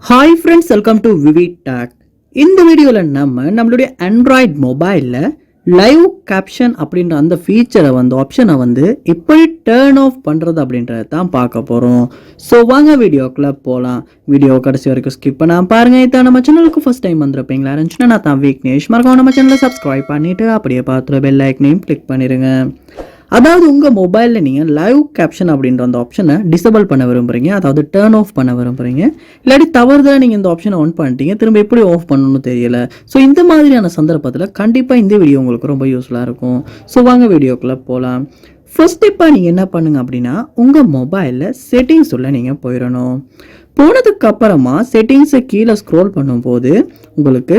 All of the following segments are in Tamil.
Hi friends, welcome to Vivid Tech. இந்த வீடியோவில் நம்மளுடைய ஆண்ட்ராய்ட் மொபைலில் லைவ் கேப்ஷன் அப்படின்ற அந்த ஃபீச்சரை ஆப்ஷனை எப்படி டேர்ன் ஆஃப் பண்ணுறது அப்படின்றத தான் பார்க்க போகிறோம். ஸோ வாங்க வீடியோக்குள்ளே போகலாம். வீடியோ கடைசி வரைக்கும் ஸ்கிப் பண்ணாமல் பாருங்கள். இதான் நம்ம சேனலுக்கு ஃபஸ்ட் டைம் வந்திருப்பீங்களா இருந்துச்சுன்னா நான் தான் விக்னேஷ். மறக்காம நம்ம சேனலை சப்ஸ்கிரைப் பண்ணிவிட்டு அப்படியே பார்த்துட்டு பெல் ஐக்கனையும் கிளிக் பண்ணிடுங்க. அதாவது உங்கள் மொபைலில் நீங்கள் லைவ் கேப்ஷன் அப்படின்ற அந்த ஆப்ஷனை டிசபிள் பண்ண விரும்புகிறீங்க, அதாவது டேர்ன் ஆஃப் பண்ண விரும்புகிறீங்க. இல்லாட்டி தவறுதலாக நீங்கள் இந்த ஆப்ஷனை ஆன் பண்ணிட்டீங்க, திரும்ப எப்படி ஆஃப் பண்ணணும்னு தெரியல. ஸோ இந்த மாதிரியான சந்தர்ப்பத்தில் கண்டிப்பாக இந்த வீடியோ உங்களுக்கு ரொம்ப யூஸ்ஃபுல்லாக இருக்கும். ஸோ வாங்க வீடியோக்குள்ளே போகலாம். ஃபர்ஸ்ட் இப்போ நீங்கள் என்ன பண்ணுங்கள் அப்படின்னா, உங்கள் மொபைலில் செட்டிங்ஸ் உள்ள நீங்கள் போயிடணும். போனதுக்கு அப்புறமா செட்டிங்ஸை கீழே ஸ்க்ரோல் பண்ணும்போது உங்களுக்கு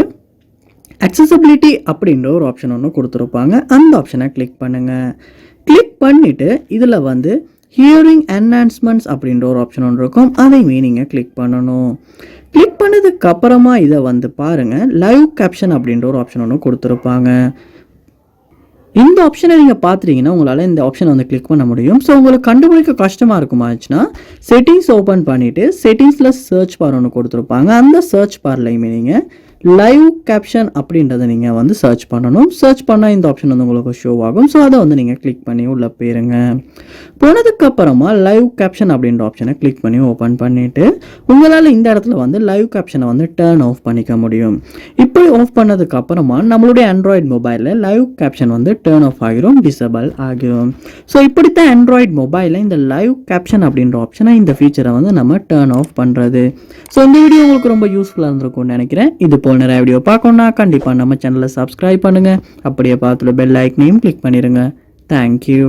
அக்சசபிலிட்டி அப்படின்ற ஒரு ஆப்ஷன் ஒன்று கொடுத்துருப்பாங்க. அந்த ஆப்ஷனை கிளிக் பண்ணுங்கள். கிளிக் பண்ணிவிட்டு இதில் ஹியரிங் என்ஹான்ஸ்மெண்ட்ஸ் அப்படின்ற ஒரு ஆப்ஷன் ஒன்று இருக்கும். அதையுமே நீங்கள் கிளிக் பண்ணணும். கிளிக் பண்ணதுக்கு அப்புறமா இதை பாருங்கள், லைவ் கேப்ஷன் அப்படின்ற ஒரு ஆப்ஷன் ஒன்று கொடுத்துருப்பாங்க. இந்த ஆப்ஷனை நீங்கள் பார்த்துட்டீங்கன்னா உங்களால் இந்த ஆப்ஷனை கிளிக் பண்ண முடியும். ஸோ உங்களுக்கு கண்டுபிடிக்க கஷ்டமாக இருக்குமாச்சுன்னா செட்டிங்ஸ் ஓப்பன் பண்ணிவிட்டு செட்டிங்ஸில் சர்ச் பார் ஒன்று கொடுத்துருப்பாங்க. அந்த சர்ச் பார்லையுமே நீங்கள் லைவ் கேப்ஷன் அப்படின்றத நீங்கள் சர்ச் பண்ணணும். சர்ச் பண்ணால் இந்த ஆப்ஷன் உங்களுக்கு ஷோ ஆகும். ஸோ அதை நீங்கள் கிளிக் பண்ணி உள்ளே போயிருங்க. போனதுக்கப்புறமா லைவ் கேப்ஷன் அப்படின்ற ஆப்ஷனை கிளிக் பண்ணி ஓப்பன் பண்ணிவிட்டு உங்களால் இந்த இடத்துல லைவ் கேப்ஷனை டேர்ன் ஆஃப் பண்ணிக்க முடியும். இப்படி ஆஃப் பண்ணதுக்கப்புறமா நம்மளுடைய ஆண்ட்ராய்டு மொபைலில் லைவ் கேப்ஷன் டேர்ன் ஆஃப் ஆகிரும், டிசபிள் ஆகிரும். ஸோ இப்படித்தான் ஆண்ட்ராய்டு மொபைலில் இந்த லைவ் கேப்ஷன் அப்படின்ற ஆப்ஷனை, இந்த ஃபீச்சரை நம்ம டேர்ன் ஆஃப் பண்ணுறது. ஸோ இந்த வீடியோ உங்களுக்கு ரொம்ப யூஸ்ஃபுல்லாக இருந்திருக்கும்னு நினைக்கிறேன். இது போல் நிறைய வீடியோ பார்க்கணும்னா கண்டிப்பாக நம்ம சேனலை சப்ஸ்கிரைப் பண்ணுங்கள். அப்படியே பார்த்துட்டு பெல் ஐக்கனையும் கிளிக் பண்ணிடுங்க. தேங்க்யூ.